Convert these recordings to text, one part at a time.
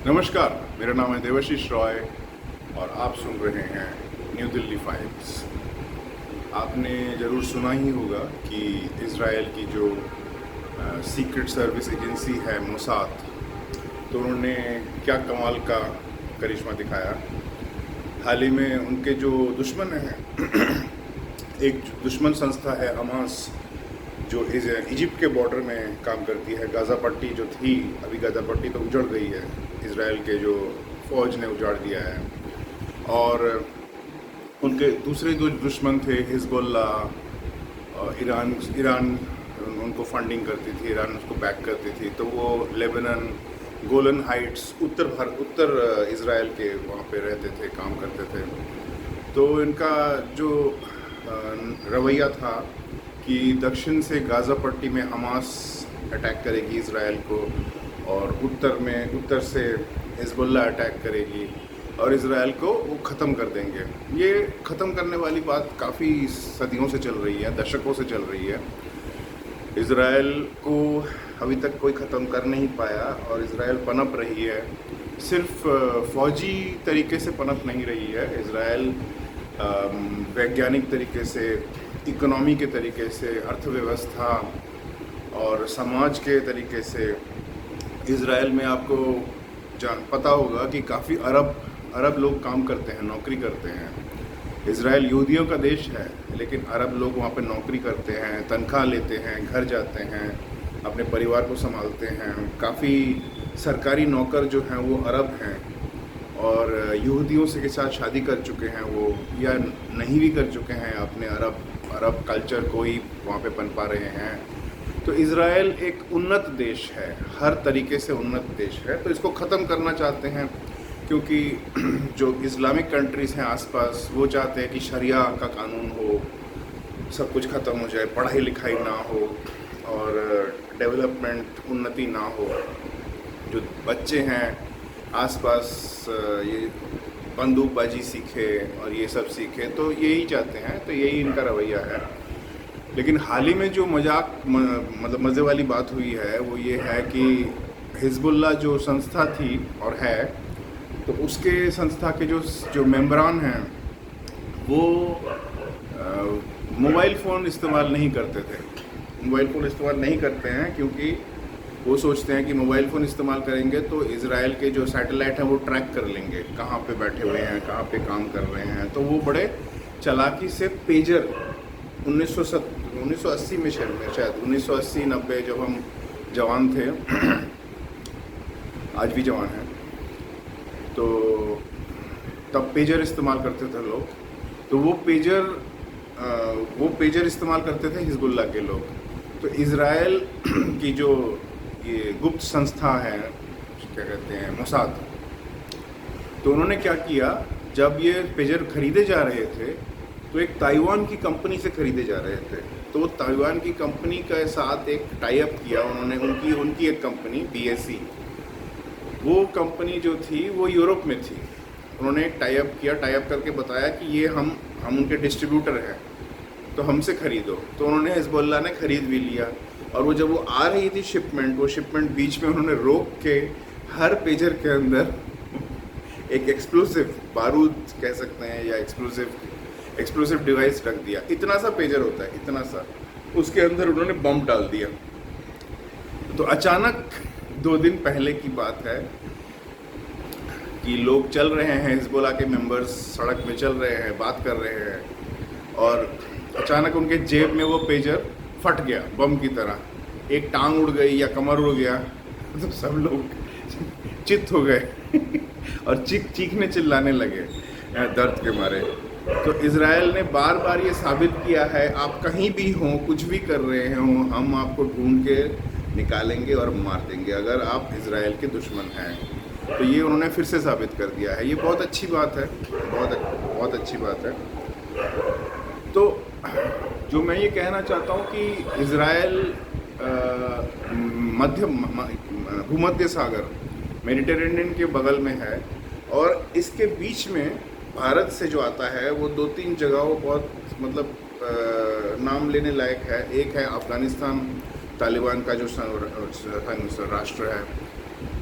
नमस्कार, मेरा नाम है देवाशीष रॉय और आप सुन रहे हैं न्यू दिल्ली फाइल्स। आपने ज़रूर सुना ही होगा कि इज़राइल की जो सीक्रेट सर्विस एजेंसी है मोसाद, तो उन्होंने क्या कमाल का करिश्मा दिखाया। हाल ही में उनके जो दुश्मन हैं एक दुश्मन संस्था है हमास, जो इजिप्ट के बॉर्डर में काम करती है। गाज़ा पट्टी जो थी, अभी गाज़ा पट्टी तो उजड़ गई है, इज़राइल के जो फ़ौज ने उजाड़ दिया है। और उनके दूसरे जो दुश्मन थे हिजबुल्ला, ईरान उनको फंडिंग करती थी, ईरान उसको बैक करती थी। तो वो लेबनान, गोलन हाइट्स, उत्तर इज़राइल के वहाँ पे रहते थे, काम करते थे। तो इनका जो रवैया था कि दक्षिण से गाज़ा पट्टी में हमास अटैक करेगी इज़राइल को, और उत्तर से हिजबुल्ला अटैक करेगी और इज़राइल को वो ख़त्म कर देंगे। ये ख़त्म करने वाली बात काफ़ी सदियों से चल रही है, दशकों से चल रही है। इज़राइल को अभी तक कोई ख़त्म कर नहीं पाया और इज़राइल पनप रही है। सिर्फ फ़ौजी तरीके से पनप नहीं रही है इज़राइल, वैज्ञानिक तरीके से, इकोनॉमी के तरीके से, अर्थव्यवस्था और समाज के तरीके से। इज़राइल में आपको पता होगा कि काफ़ी अरब लोग काम करते हैं, नौकरी करते हैं। इज़राइल यहूदियों का देश है, लेकिन अरब लोग वहाँ पे नौकरी करते हैं, तनख्वाह लेते हैं, घर जाते हैं, अपने परिवार को संभालते हैं। काफ़ी सरकारी नौकर जो हैं वो अरब हैं और यहूदियों से के साथ शादी कर चुके हैं वो, या नहीं भी कर चुके हैं, अपने अरब कल्चर को ही वहाँ पे पनपा रहे हैं। तो इज़राइल एक उन्नत देश है, हर तरीके से उन्नत देश है। तो इसको ख़त्म करना चाहते हैं क्योंकि जो इस्लामिक कंट्रीज़ हैं आसपास, वो चाहते हैं कि शरिया का कानून हो, सब कुछ ख़त्म हो जाए, पढ़ाई लिखाई ना हो और डेवलपमेंट, उन्नति ना हो। जो बच्चे हैं आसपास ये बंदूकबाजी सीखे और ये सब सीखे, तो यही चाहते हैं, तो यही इनका रवैया है। लेकिन हाल ही में जो मतलब मज़े वाली बात हुई है वो ये है कि हिजबुल्ला जो संस्था थी और है, तो उसके संस्था के जो मेंबरान हैं वो मोबाइल फ़ोन इस्तेमाल नहीं करते थे। मोबाइल फ़ोन इस्तेमाल नहीं करते हैं क्योंकि वो सोचते हैं कि मोबाइल फ़ोन इस्तेमाल करेंगे तो इज़राइल के जो सैटेलाइट हैं वो ट्रैक कर लेंगे कहाँ पे बैठे हुए हैं, कहाँ पे काम कर रहे हैं। तो वो बड़े चालाकी से पेजर 1980 में शायद 1980-90 जब हम जवान थे आज भी जवान हैं, तो तब पेजर इस्तेमाल करते थे लोग। तो वो पेजर इस्तेमाल करते थे हिजबुल्ला के लोग। तो इज़राइल की जो ये गुप्त संस्था है, क्या कहते हैं, मोसाद, तो उन्होंने क्या किया, जब ये पेजर खरीदे जा रहे थे तो एक ताइवान की कंपनी से खरीदे जा रहे थे। तो वो ताइवान की कंपनी के साथ एक टाई अप किया उन्होंने, उनकी एक कंपनी BSE, वो कंपनी जो थी वो यूरोप में थी। उन्होंने एक टाई अप किया, टाई अप करके बताया कि ये हम उनके डिस्ट्रीब्यूटर हैं, तो हमसे ख़रीदो। तो उन्होंने हिजबुल्ला ने ख़रीद भी लिया। और वो जब वो आ रही थी वो शिपमेंट बीच में उन्होंने रोक के हर पेजर के अंदर एक एक्सप्लोसिव, बारूद कह सकते हैं, या एक्सप्लोसिव डिवाइस रख दिया। इतना सा पेजर होता है, इतना सा, उसके अंदर उन्होंने बम डाल दिया। तो अचानक 2 दिन पहले की बात है कि लोग चल रहे हैं, हिजबुल्ला के मेंबर्स सड़क में चल रहे हैं, बात कर रहे हैं, और अचानक उनके जेब में वो पेजर फट गया बम की तरह। एक टांग उड़ गई या कमर उड़ गया, तो सब लोग चित्त हो गए और चीखने चिल्लाने लगे दर्द के मारे। तो इज़राइल ने बार बार ये साबित किया है, आप कहीं भी हों, कुछ भी कर रहे हों, हम आपको ढूंढ के निकालेंगे और मार देंगे अगर आप इज़राइल के दुश्मन हैं। तो ये उन्होंने फिर से साबित कर दिया है। ये बहुत अच्छी बात है, बहुत अच्छी बात है। तो जो मैं ये कहना चाहता हूँ कि इज़राइल भूमध्य सागर, मेडिटेरेनियन के बगल में है, और इसके बीच में भारत से जो आता है वो 2-3 जगहों बहुत मतलब नाम लेने लायक है। एक है अफ़गानिस्तान, तालिबान का जो राष्ट्र है,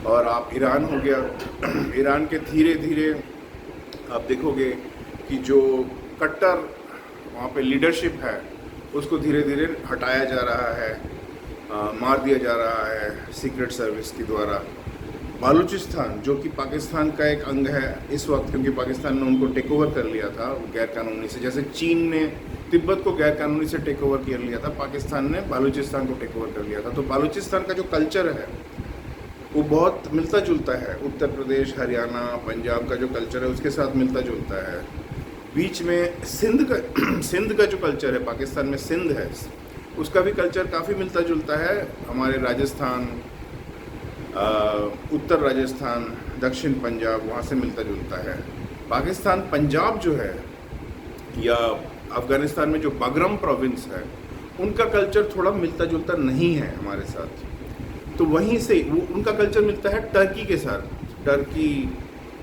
और आप ईरान हो गया, ईरान के धीरे धीरे आप देखोगे कि जो कट्टर वहाँ पे लीडरशिप है उसको धीरे धीरे हटाया जा रहा है, मार दिया जा रहा है सीक्रेट सर्विस के द्वारा। बालूचिस्तान जो कि पाकिस्तान का एक अंग है इस वक्त, क्योंकि पाकिस्तान ने उनको टेक ओवर कर लिया था गैरकानूनी से, जैसे चीन ने तिब्बत को गैरकानूनी से टेक ओवर कर लिया था, पाकिस्तान ने बालूचिस्तान को टेक ओवर कर लिया था। तो बालूचिस्तान का जो कल्चर है वो बहुत मिलता जुलता है उत्तर प्रदेश, हरियाणा, पंजाब का जो कल्चर है उसके साथ मिलता जुलता है। बीच में सिंध का जो कल्चर है, पाकिस्तान में सिंध है, उसका भी कल्चर काफ़ी मिलता जुलता है हमारे राजस्थान, उत्तर राजस्थान, दक्षिण पंजाब, वहाँ से मिलता जुलता है। पाकिस्तान पंजाब जो है या अफ़गानिस्तान में जो बागरम प्रोविंस है उनका कल्चर थोड़ा मिलता जुलता नहीं है हमारे साथ। तो वहीं से वो उनका कल्चर मिलता है टर्की के साथ। टर्की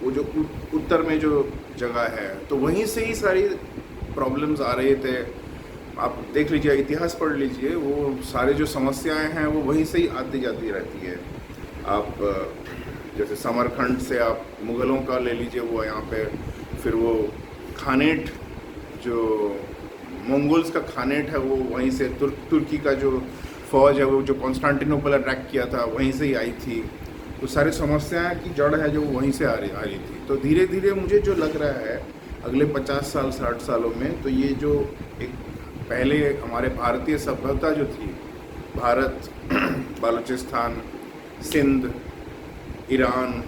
वो जो उत्तर में जो जगह है, तो वहीं से ही सारी प्रॉब्लम्स आ रहे थे। आप देख लीजिए, इतिहास पढ़ लीजिए, वो सारे जो समस्याएं हैं वो वहीं से ही आती जाती रहती है। आप जैसे समरखंड से आप मुग़लों का ले लीजिए, वो यहाँ पे फिर वो खानेट जो मंगोल्स का खानेट है वो वहीं से, तुर्की का जो फ़ौज है वो जो कॉन्स्टेंटिनोपल अटैक किया था वहीं से ही आई थी। तो सारी समस्याएं की जड़ है जो वहीं से आ रही थी। तो धीरे धीरे मुझे जो लग रहा है अगले 50 साल 60 सालों में, तो ये जो एक पहले हमारे भारतीय सभ्यता जो थी, भारत, बालूचिस्तान, सिंध, ईरान,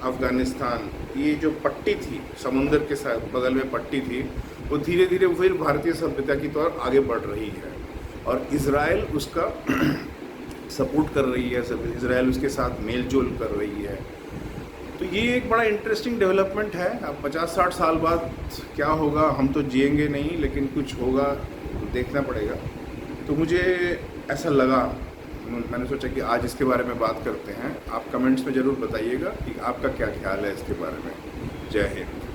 अफ़गानिस्तान, ये जो पट्टी थी समुंदर के साथ बगल में पट्टी थी, वो धीरे धीरे फिर भारतीय सभ्यता की तौर आगे बढ़ रही है। और इज़राइल उसका सपोर्ट कर रही है, सब इज़राइल उसके साथ मेल जोल कर रही है। तो ये एक बड़ा इंटरेस्टिंग डेवलपमेंट है। अब 50-60 साल बाद क्या होगा हम तो जिएंगे नहीं, लेकिन कुछ होगा तो देखना पड़ेगा। तो मुझे ऐसा लगा, मैंने सोचा कि आज इसके बारे में बात करते हैं। आप कमेंट्स में ज़रूर बताइएगा कि आपका क्या ख्याल है इसके बारे में। जय हिंद।